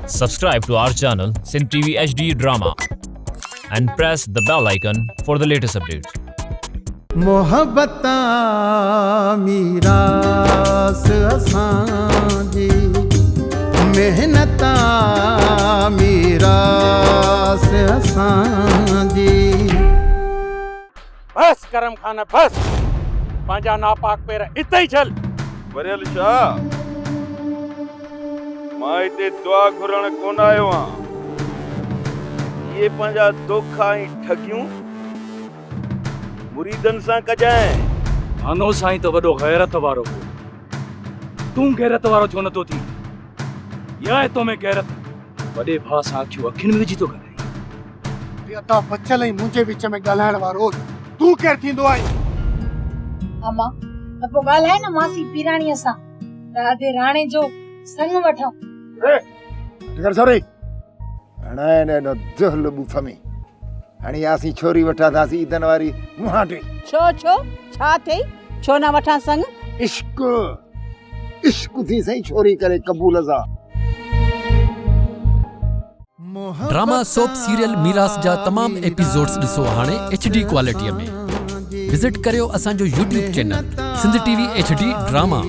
Subscribe to our channel Sindh TV HD Drama and press the bell icon for the latest updates. मोहब्बता मीरास असांजी मेहनता मीरास असांजी बस करम खाना बस पंहिंजा नापाक पेर हिते ई छल वरियल शाह मां हिते दुआ घुरण कोन आयो आहियां ये पंहिंजा दोखा ऐं ठगियूं मुरीदन सां कजांइ आनो साईं तो वॾो गैरत वारो हो तूं गैरत वारो छो नथो थी या आहे तो में गैरत वॾे भाउ सां अखियूं अखियुनि में विझी थो ॻाल्हाए अता बचल ऐं मुंहिंजे विच में ॻाल्हाइण वारो तूं केरु थींदो आहीं अम्मा त पोइ ॻाल्हाए न मासी पीराणीअ सां राधे राणे जो संग वठो कर सॉरी हाणे न दिल बुफमी हाणे आसी छोरी वठा दासी ईदन वारी मुहाटी छो छो छा थई छो ना वठा संग इश्क इश्क थी सही छोरी करे कबूल सा ड्रामा सोप सीरियल मीरास जा तमाम एपिसोड्स ॾिसो हाणे HD क्वालिटीअ में विजिट करियो असांजो YouTube channel Sindh TV HD drama.